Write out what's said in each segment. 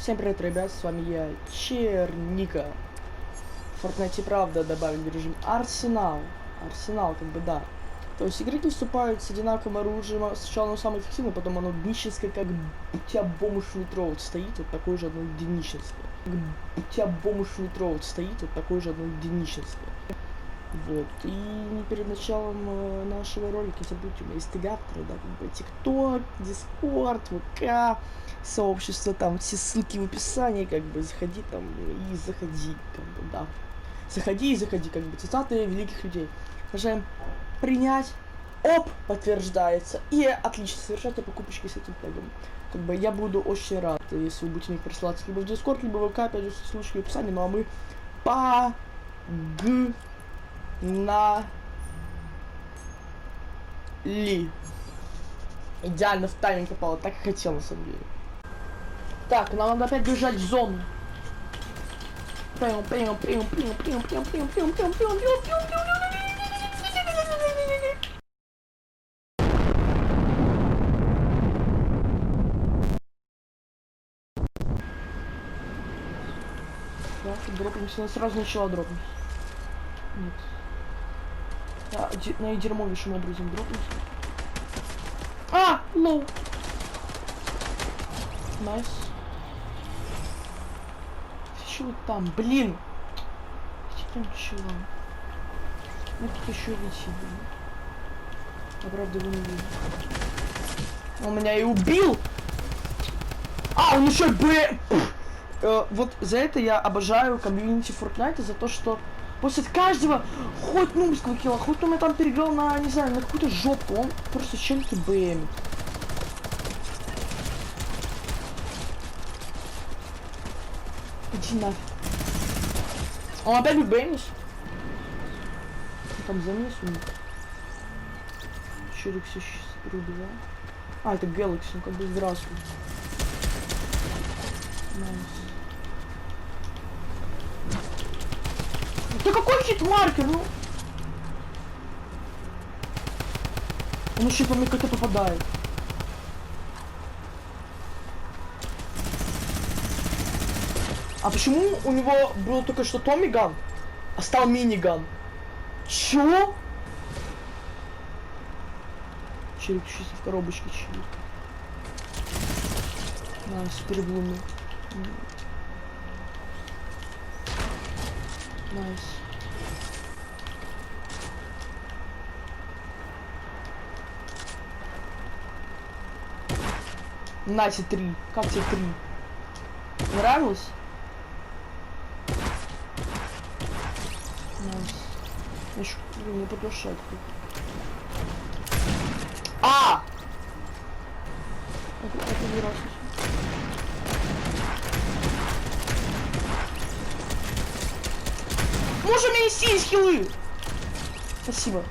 Всем привет, ребят, с вами я, Черника. В Fortnite правда добавили режим Арсенал. Арсенал, как бы, да. То есть игроки вступают с одинаковым оружием. Сначала оно самое эффективное, потом оно днищенское, как у тебя бомж в метро вот стоит, вот такое же одно днищенское. Как у тебя бомж в метро вот стоит, вот такое же одно днищенское. Вот. И перед началом нашего ролика забудьте, у меня инстагаторы, да, как бы ТикТок, Дискорд, ВК, сообщество, там все ссылки в описании, как бы заходи там и заходи, как бы, да. Заходи и заходи, как бы, цитаты великих людей. Нажимаем принять, оп, подтверждается, и отлично, совершайте покупочки с этим тегом. Как бы я буду очень рад, если вы будете мне присылать либо в Дискорд, либо в ВК, опять же, ссылочки в описании, ну а мы Ли. Идеально в тайминг попало, так и хотел на самом деле. Так, нам надо опять бежать в зону. Так, дропнемся, она сразу начала дропнуть. Нет. Да, на дерьмовейшем образом дропнуться. А, лоу. Найс. Чего там, блин? Где там чего? Ну тут еще летит, блин. А правда его не видно. Он меня и убил! А, он еще вот за это я обожаю комьюнити Fortnite, за то, что после каждого, хоть нубского килла, хоть он меня там перегрел на, не знаю, на какую-то жопу, он просто чем-то бэмит. Иди нафиг. Он опять бэмишь? Там замес у них. Чурик все сейчас переубивал. А, это Galaxy, ну как бы здравствуй. Nice. Да какой хит-маркер, ну? Он еще по мне как-то попадает. А почему у него был только что Томми-ган, а стал мини-ган? Чё? Челик чисто в коробочке чилит. Найс, переблумный. Найс. Нате 3. Как тебе 3? Нравилось? Найс. Еще не приглашать. А! Это не раз. Может, у меня есть хилы? Спасибо.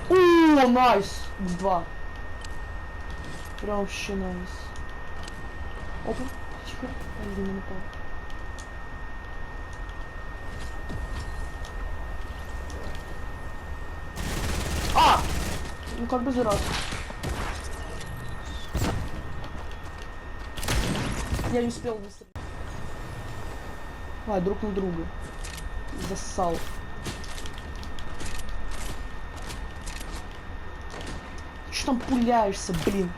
О, найс! X2. Прям вообще найс. Опа, тихо. Я не напал. А! Ну как бы за раз. Я не успел выстрелить. А, друг на друга. Зассал. Что там пуляешься, блин?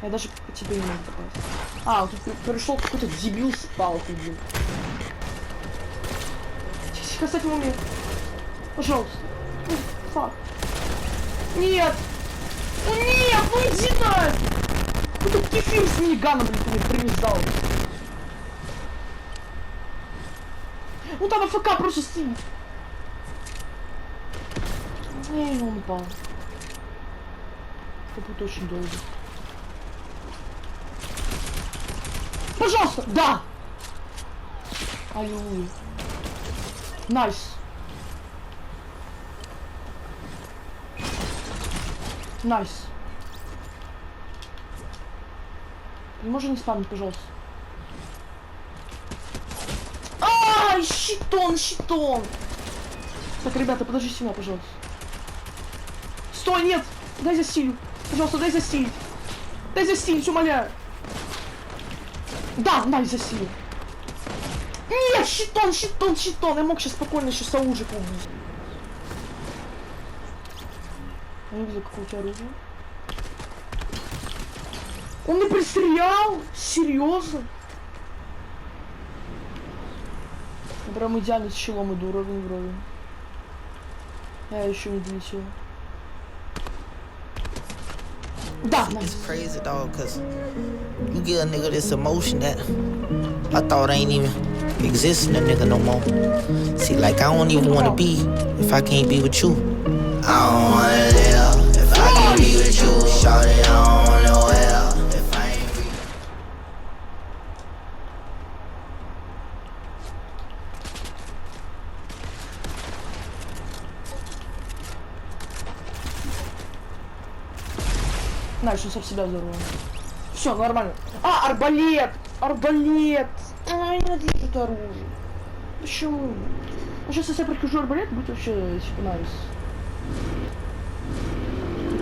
Я даже по тебе не могу попасть. А, тут пришел какой-то дебил с палкой, блин. Тихо, кстати, мне. Пожалуйста. Ну, фак. Нет! Ну нет, ну иди нафиг! Какой-то кефир с миниганом, блин, ты мне привязал. Ну там АФК просто стоит. Не, он упал. Это будет очень долго. Пожалуйста! Да! Аллилуйя. Найс. Найс. Не можешь не спамить, пожалуйста. Ай, щитон, щитон. Так, ребята, подождите меня, пожалуйста. Стой, нет! Дай застилю. Пожалуйста, дай застилить. Дай застилить, умоляю. Да, дай застилю. Нет, щитон, щитон, щитон. Я мог сейчас спокойно еще соужика убить. Я не видел, какое у тебя оружие. Он не пристрелял? Серьезно? Я прям идеально с щелом иду, уровень в уровень. Я еще не долетел. Да, It's crazy, dog, cause you give a nigga this emotion that I thought ain't even exist in a nigga no more. See, like, I don't even wanna be if I can't be with you. I don't wanna live if I can't be with you. Shawty, I don't wanna well if I ain't be. Знаешь, он сам себя взорвал. Все, нормально. А, арбалет! Арбалет! А, я ненавижу это оружие. Почему? Ну, сейчас, если я прихожу арбалет, будет вообще типа найс.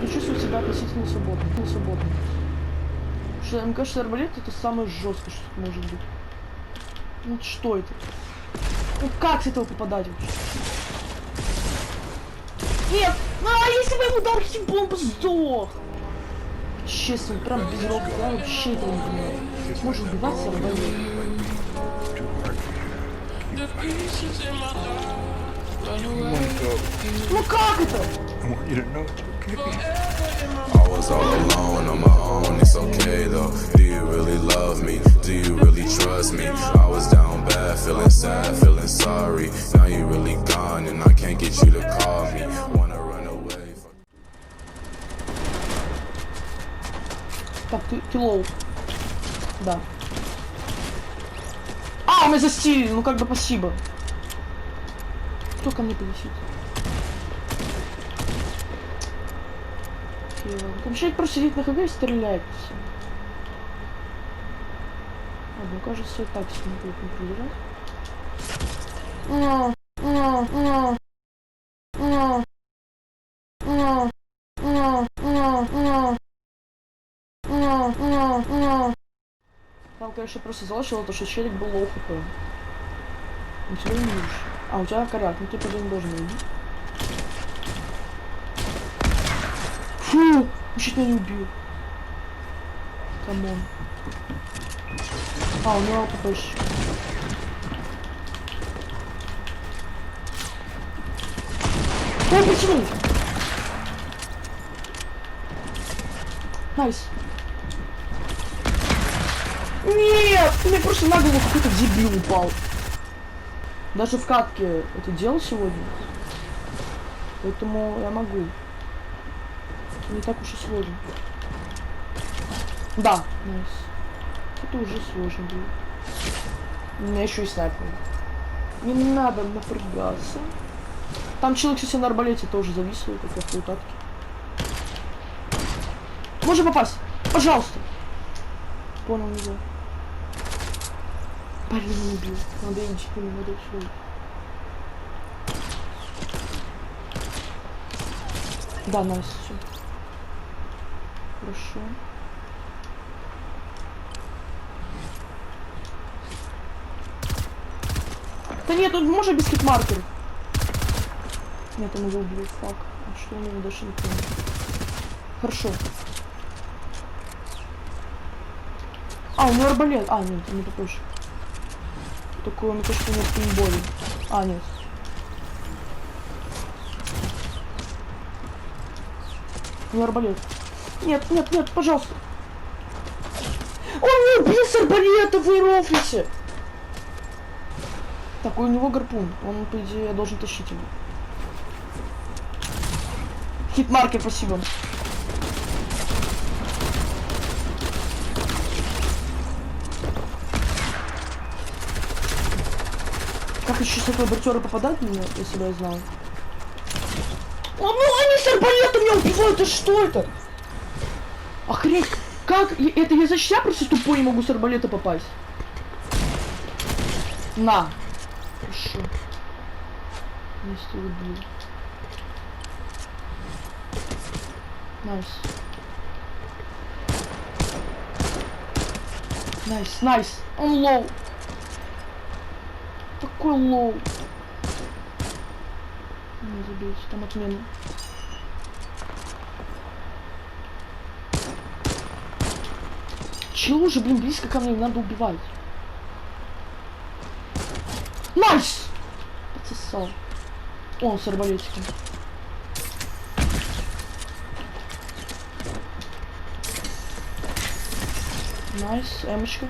Я чувствую себя относительно свободно. Потому что, мне кажется, арбалет это самое жесткое, что тут может быть. Ну что это? Ну как с этого попадать вообще? Нет! А, если бы ему удар хитбомб сдох! Честно, прям без робота, я вообще этого не понимаю. Сможет убиваться арбалет. Ну как это? I was all alone on my own, it's okay though. Do you really love me? Do you really trust me? I was down bad, feeling sad, feeling sorry. Now you really gone and I can't get you to call me. Wanna run away. Так, ты лоу. Да. А, у меня застилили, ну как бы спасибо. Кто ко мне полетит? Там человек просто сидит на ХГ и стреляет. Ладно, кажется, так с ним будет не Там, конечно, просто залошило то, что челик был лоу хп. Ничего не видишь. А, у тебя коряк, ну ты тоже не должен видеть. Фу! Чуть меня не убил. Камон. А, у него попозже. Ой, почему? Найс. Нет! Мне просто на голову какой-то дебил упал. Даже в катке это делал сегодня. Поэтому я могу. Не так уж и сложно. Да, найс. Это уже сложно будет. У меня еще и снайпер. Не надо напрягаться. Там человек, кстати, на арбалете тоже зависел, как я в той катке. Можно попасть? Пожалуйста. Понял, не знаю. Блин, не убил. Надо идти по нему дальше. Да, найс, все. Хорошо. Да нет, тут можно без хитмаркеров. Нет, он его убил, фак. А что у него даже не понял. Хорошо. А, у него арбалет. А, нет, не попозже. Такое, мне кажется, нет пейнтболя. А, нет. У него арбалет. Нет, нет, нет, пожалуйста. Он не убил с арбалета, вы рофлите. Так, у него гарпун. Он, по идее, должен тащить его. Хитмаркер, спасибо. Как еще с этого бортера попадать мне, если бы я знал? О, ну они с арбалета меня убивают, да что это? Охренеть, как? Это я за себя просто тупой не могу с арбалета попасть. На. Хорошо. Если убил. Найс. Найс, найс. Он лоу. Такой лоу. Не забейте, там отмена. Чего уже, блин, близко ко мне, надо убивать. Найс! Подсосал. О, с арбалетиком. Найс, эмочка.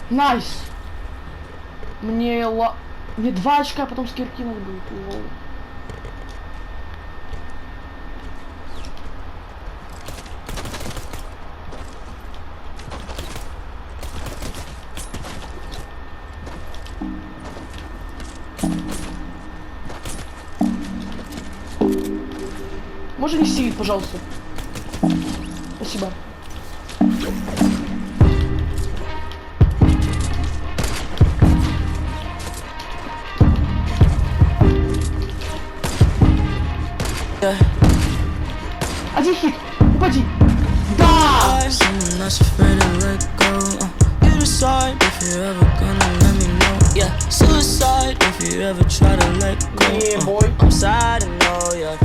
Найс! Мне 2 очка, а потом с кирки надо будет. Лол. Можно не сидеть, пожалуйста? Спасибо. Один хит, упади. Да! Someone that's afraid to let go. You decide if you're ever gonna let me know. Yeah, suicide if you ever try to let go. Yeah, boy. I'm sad and know, yeah.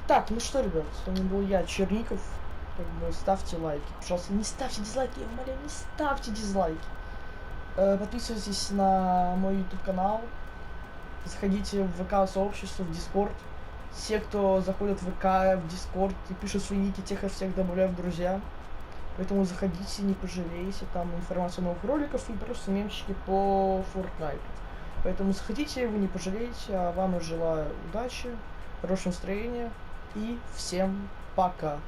Так, ну что, ребят, с вами был я, Черников. Как бы ставьте лайки. Пожалуйста, не ставьте дизлайки, я умоляю, не ставьте дизлайки. Подписывайтесь на мой YouTube канал. Заходите в ВК-сообщество, в Discord. Все, кто заходит в ВК, в Discord и пишут свои ники, тех я всех добавляю в друзья. Поэтому заходите, не пожалеете. Там информация новых роликов и просто мемчики по Fortnite. Поэтому заходите, вы не пожалеете. А вам я желаю удачи, хорошего настроения. И всем пока.